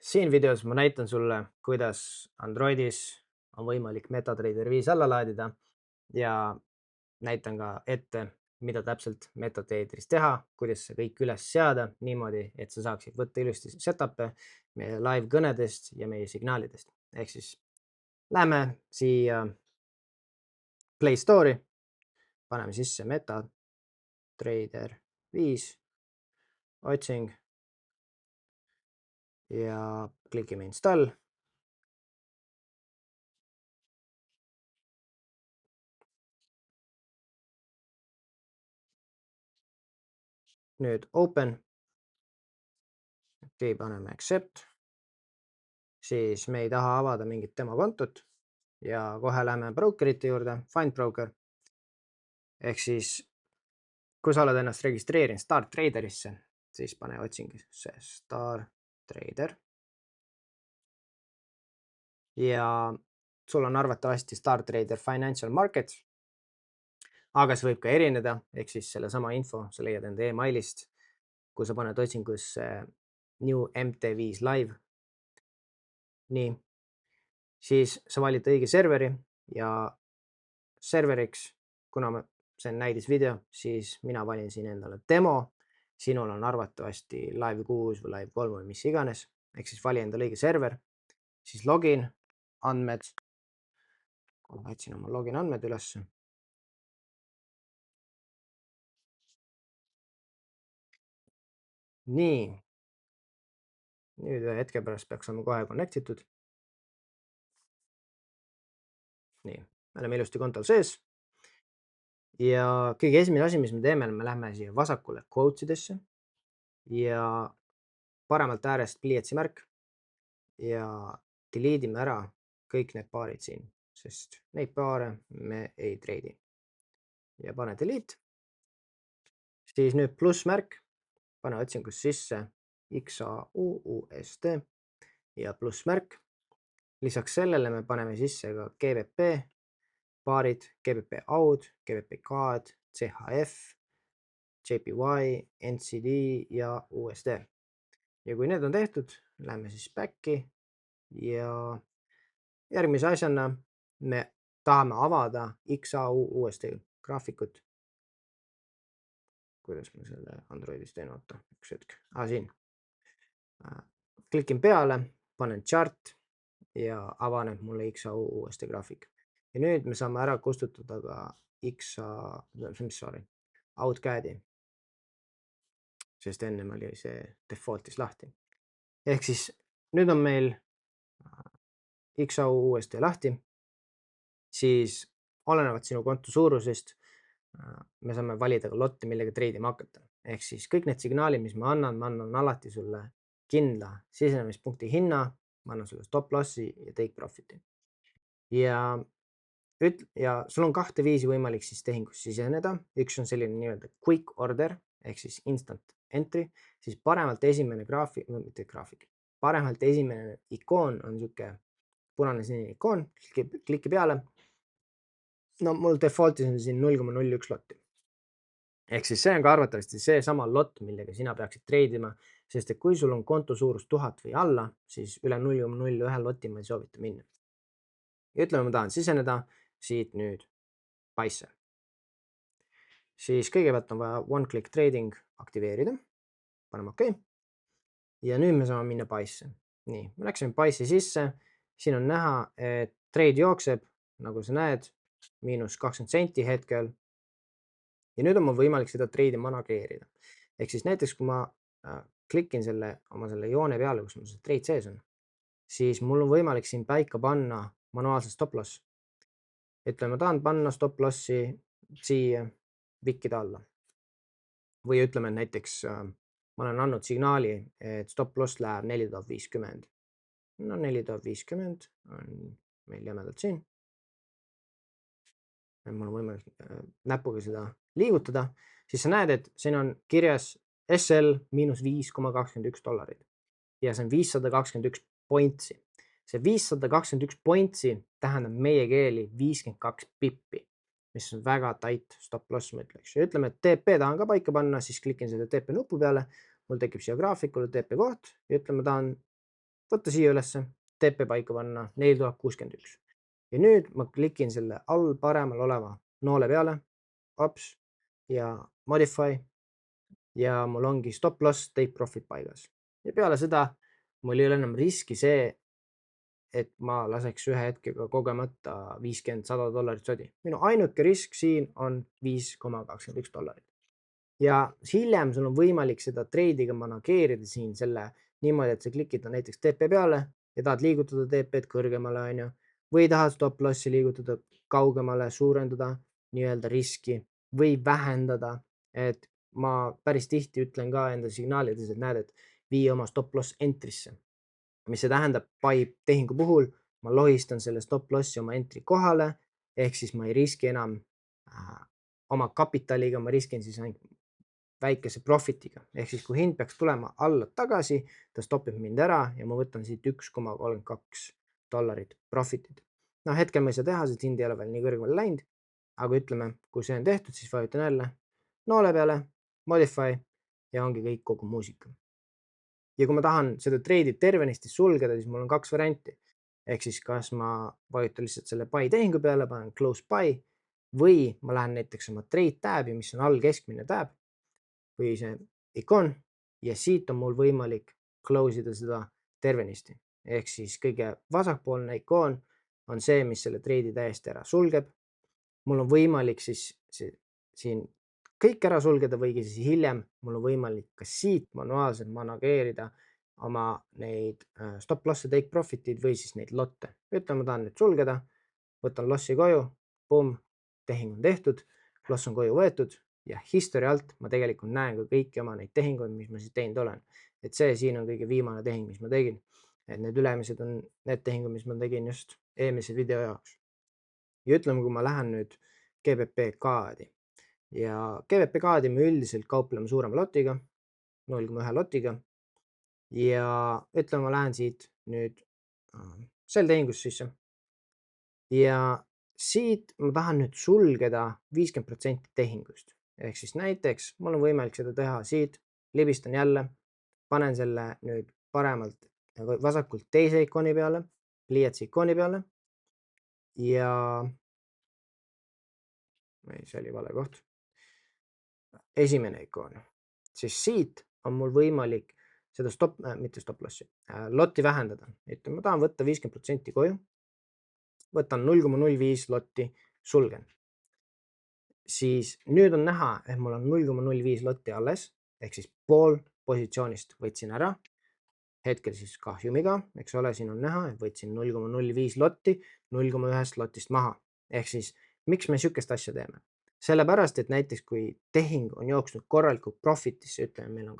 Siin videos ma näitan sulle, kuidas Androidis on võimalik MetaTrader 5 alla laadida ja näitan ka ette, mida täpselt MetaTraderis teha, kuidas see kõik üles seada niimoodi, et sa saaksid võtta ilusti setup'e meie live kõnedest ja meie signaalidest. Ehk siis lähme siia Play Store'i, paneme sisse MetaTrader 5, otsing ja klikime install. Nüüd open, paneme accept, siis me ei taha avada mingit tema kontot ja kohe lähme brokerite juurde, find broker. Ehk siis, kui sa oled ennast registreerinud StarTraderisse, siis pane otsingusse StarTrader. Ja sul on arvatavasti StarTrader Financial Markets, aga see võib ka erineda, ehk siis selle sama info sa leiad enda emailist, kui sa paned otsingusse New MT5 Live. Nii, siis sa valid õige serveri ja serveriks, kuna see on näidisvideo, siis mina valin siin endale demo. Sinul on arvatavasti Live 6 või Live 3 või mis iganes, ehk siis vali endale õige server, siis login, andmed. Kohe otsin oma login andmed üles. Nii, nüüd ühe hetke pärast peaks olema kohe connectitud. Nii, me oleme ilusti kontol sees. Ja kõige esimene asi, mis me teeme, me lähme siia vasakule quotesidesse ja paremalt äärest pliiatsimärk ja delete ime ära kõik need paarid siin, sest neid paare me ei treidi. Ja pane delete. Siis nüüd plussmärk, pane otsingus sisse XAUUST ja plussmärk. Lisaks sellele me paneme sisse ka GBP paarid, GBP AUD, GBP CAD, CHF, JPY, NCD ja USD. Ja kui need on tehtud, lähme siis back'i ja järgmise asjana me tahame avada XAUUST graafikut. Kuidas ma selle Androidis teen, oota, üks hetk. Siin. Klikin peale, panen chart ja avaneb mulle XAUUST graafik. Ja nüüd me saame ära kustutada ka AutoCAD-i, sest ennem oli see defaultis lahti. Ehk siis nüüd on meil XAUUST lahti, siis olenevalt sinu konto suurusest me saame valida ka lotti, millega treidima hakata. Ehk siis kõik need signaalid, mis ma annan alati sulle kindla sisenemispunkti hinna, ma annan sulle stop lossi ja take profit'i. Ja sul on kahte viisi võimalik siis tehingus siseneda. Üks on selline nii-öelda quick order ehk siis instant entry, siis paremalt esimene paremalt esimene ikoon on niisugune punane sinine ikoon, kliki peale. No mul defaultis on siin 0,01 lotti. Ehk siis see on ka arvatavasti see sama lott, millega sina peaksid treidima, sest et kui sul on konto suurus 1000 või alla, siis üle 0,01 lotti ma ei soovita minna. Ja ütleme, ma tahan siseneda siit nüüd Pice. Siis kõigepealt on vaja one click trading aktiveerida, paneme OK. Ja nüüd me saame minna Pice. Nii, me läksime Pice'i sisse, siin on näha, et trade jookseb, nagu sa näed, -20 senti hetkel. Ja nüüd on mul võimalik seda treidi manageerida. Ehk siis näiteks, kui ma klikin oma selle joone peale, kus mul see trade sees on, siis mul on võimalik siin paika panna manuaalselt stop loss. Ütleme, ma tahan panna stop lossi siia vikkida alla. Või ütleme, et näiteks ma olen andnud signaali, et stop loss läheb 4050. No 4050 on meil jämedalt siin. Mul on võimalik näpuga seda liigutada, siis sa näed, et siin on kirjas SL -$5,21 ja see on 521 pointsi. See 521 pointsi tähendab meie keeli 52 pippi, mis on väga tight stop loss, ma ütleks. Ja ütleme, et TP tahan ka paika panna, siis klikin selle TP nupu peale, mul tekib siia graafikule TP koht ja ütleme, tahan võtta siia ülesse, TP paika panna 4061 ja nüüd ma klikin selle all paremal oleva noole peale, ops ja modify ja mul ongi stop loss, take profit paigas ja peale seda mul ei ole enam riski see, et ma laseks ühe hetkega kogemata $50–100 sodi. Minu ainuke risk siin on $5,21. Ja hiljem sul on võimalik seda treidiga manageerida siin selle niimoodi, et sa klikid näiteks TP peale ja tahad liigutada TP-d kõrgemale, on ju, või tahad stop lossi liigutada kaugemale, suurendada nii-öelda riski või vähendada. Et ma päris tihti ütlen ka enda signaalides, et näed, et vii oma stop loss entry'sse, mis see tähendab buy tehingu puhul, ma lohistan selle stop lossi oma entry kohale, ehk siis ma ei riski enam oma kapitaliga, ma riskin siis ainult väikese profitiga, ehk siis kui hind peaks tulema alla tagasi, ta stopib mind ära ja ma võtan siit $1,32 profitit. No hetkel ma ei saa teha, sest hind ei ole veel nii kõrgele läinud, aga ütleme, kui see on tehtud, siis vajutan jälle noole peale, modify ja ongi kõik kogu muusika. Ja kui ma tahan seda treidit tervenisti sulgeda, siis mul on kaks varianti. Ehk siis kas ma vajutan lihtsalt selle buy tehingu peale, panen close buy või ma lähen näiteks oma trade tab'i, mis on all keskmine tab või see ikoon ja siit on mul võimalik close ida seda tervenisti. Ehk siis kõige vasakpoolne ikoon on see, mis selle treidi täiesti ära sulgeb. Mul on võimalik siis siin kõik ära sulgeda või siis hiljem mul on võimalik ka siit manuaalselt manageerida oma neid stop loss'e, take profit'id või siis neid lotte. Ütleme, ma tahan nüüd sulgeda, võtan lossi koju, pumm, tehing on tehtud, loss on koju võetud ja history alt ma tegelikult näen ka kõiki oma neid tehinguid, mis ma siis teinud olen. Et see siin on kõige viimane tehing, mis ma tegin. Et need ülemised on need tehingud, mis ma tegin just eelmise video jaoks. Ja ütleme, kui ma lähen nüüd GBP kaadi ja GBP kaadi me üldiselt kaupleme suurema lotiga, 0,1 lotiga ja ütleme, ma lähen siit nüüd sel tehingus sisse ja siit ma tahan nüüd sulgeda 50% tehingust. Ehk siis näiteks mul on võimalik seda teha siit, libistan jälle, panen selle nüüd paremalt vasakult teise ikooni peale, pliiatsi ikooni peale ja see oli vale koht. Esimene ikoon, siis siit on mul võimalik seda mitte stop lossi, lotti vähendada. Ütleme, ma tahan võtta 50% koju, võtan 0,05 lotti, sulgen. Siis nüüd on näha, et mul on 0,05 lotti alles, ehk siis pool positsioonist võtsin ära. Hetkel siis kahjumiga, eks ole, siin on näha, et võtsin 0,05 lotti 0,1 lotist maha. Ehk siis miks me sihukest asja teeme? Sellepärast, et näiteks kui tehing on jooksnud korralikult profitisse, ütleme, meil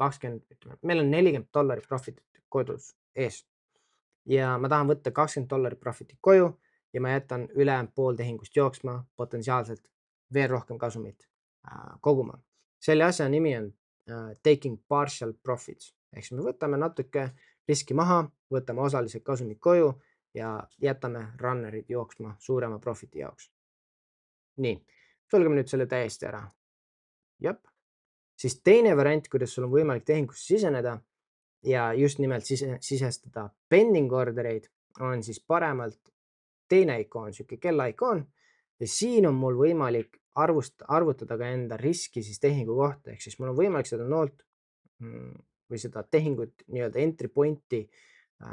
on $40 profitit kodus ees ja ma tahan võtta $20 profitit koju ja ma jätan ülejäänud pool tehingust jooksma, potentsiaalselt veel rohkem kasumit koguma. Selle asja nimi on taking partial profits, ehk siis me võtame natuke riski maha, võtame osaliselt kasumit koju ja jätame runnerid jooksma suurema profiti jaoks. Nii, sulgeme nüüd selle täiesti ära. Jep. Siis teine variant, kuidas sul on võimalik tehingusse siseneda ja just nimelt sisestada pending ordereid, on siis paremalt teine ikoon, sihuke kella ikoon ja siin on mul võimalik arvutada ka enda riski siis tehingu kohta, ehk siis mul on võimalik seda noolt või seda tehingut nii-öelda entry point'i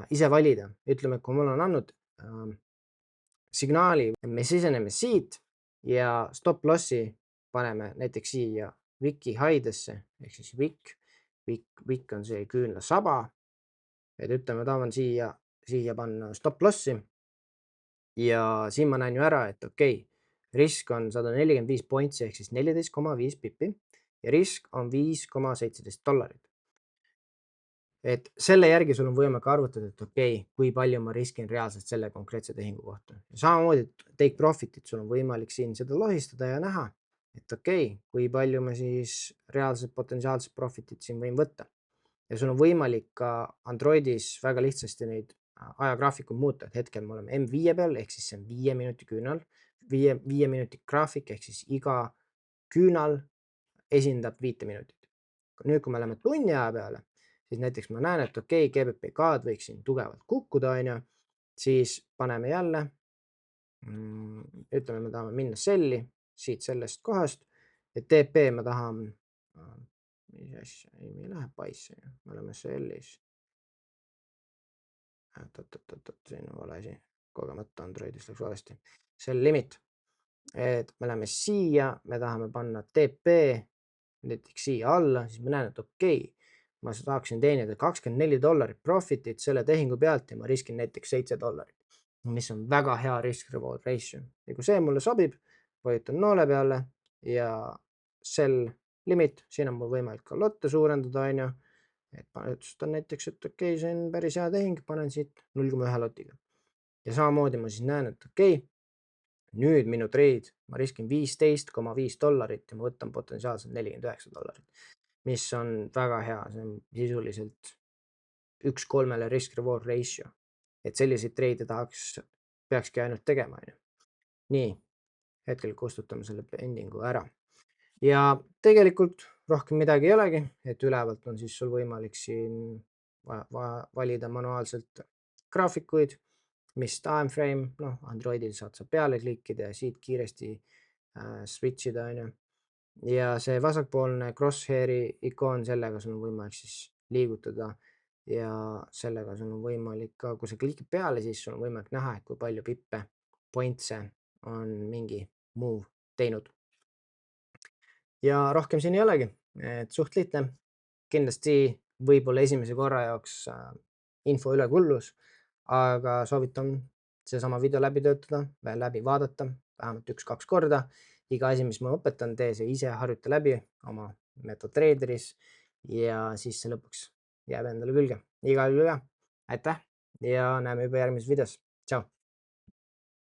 ise valida. Ütleme, kui mul on andnud signaali, me siseneme siit ja stop lossi paneme näiteks siia Wiki haidesse, ehk siis Wik on see küünlasaba, et ütleme, tahan siia panna stop lossi ja siin ma näen ju ära, et okei, risk on 145 pointsi ehk siis 14,5 pipi ja risk on $5,17. Et selle järgi sul on võimalik arvutada, et okei, kui palju ma riskin reaalselt selle konkreetse tehingu kohta. Samamoodi take profit'it sul on võimalik siin seda lohistada ja näha, et okei, kui palju ma siis reaalselt potentsiaalset profitit siin võin võtta. Ja sul on võimalik ka Androidis väga lihtsasti neid ajagraafikud muuta, et hetkel me oleme M5 peal, ehk siis see on 5 minuti küünal, 5 minuti graafik, ehk siis iga küünal esindab 5 minutit. Nüüd, kui me läheme tunni aja peale, siis näiteks ma näen, et okei, GBP-d võiks siin tugevalt kukkuda, on ju, siis paneme jälle, ütleme, me tahame minna selli siit sellest kohast ja TP ma tahan, mis asja, ei, me ei lähe paisse, me oleme sellis. Siin on vale asi, kogemata Androidis läks valesti. Sell limit, et me läheme siia, me tahame panna TP näiteks siia alla, siis ma näen, et okei, ma saaksin teenida $24 profitit selle tehingu pealt ja ma riskin näiteks $7, mis on väga hea risk-reward ratio. Ja kui see mulle sobib, vajutan noole peale ja sell limit, siin on mul võimalik ka lotte suurendada, on ju, et otsustan näiteks, et okei, see on päris hea tehing, panen siit 0,1 lotiga. Ja samamoodi ma siis näen, et okei, nüüd minu treid, ma riskin $15,5 ja ma võtan potentsiaalselt $49, mis on väga hea, see on sisuliselt 1:3 risk-reward ratio. Et selliseid treide peakski ainult tegema, on ju. Nii, hetkel kustutame selle pendingu ära. Ja tegelikult rohkem midagi ei olegi, et ülevalt on siis sul võimalik siin valida manuaalselt graafikuid, mis timeframe, noh, Androidil saad sa peale klikkida ja siit kiiresti switch ida, on ju. Ja see vasakpoolne crosshair'i ikoon, sellega sul on võimalik siis liigutada ja sellega sul on võimalik ka, kui sa klikid peale, siis sul on võimalik näha, et kui palju pippe, pointse on mingi move teinud. Ja rohkem siin ei olegi, et suht lihtne. Kindlasti võib-olla esimese korra jaoks info ülekullus, aga soovitan seesama video läbi töötada, läbi vaadata vähemalt 1-2 korda. Iga asi, mis ma õpetan, tee see ise, harjuta läbi oma MetaTraderis ja siis see lõpuks jääb endale külge. Igal juhul aitäh ja näeme juba järgmises videos. Tšau!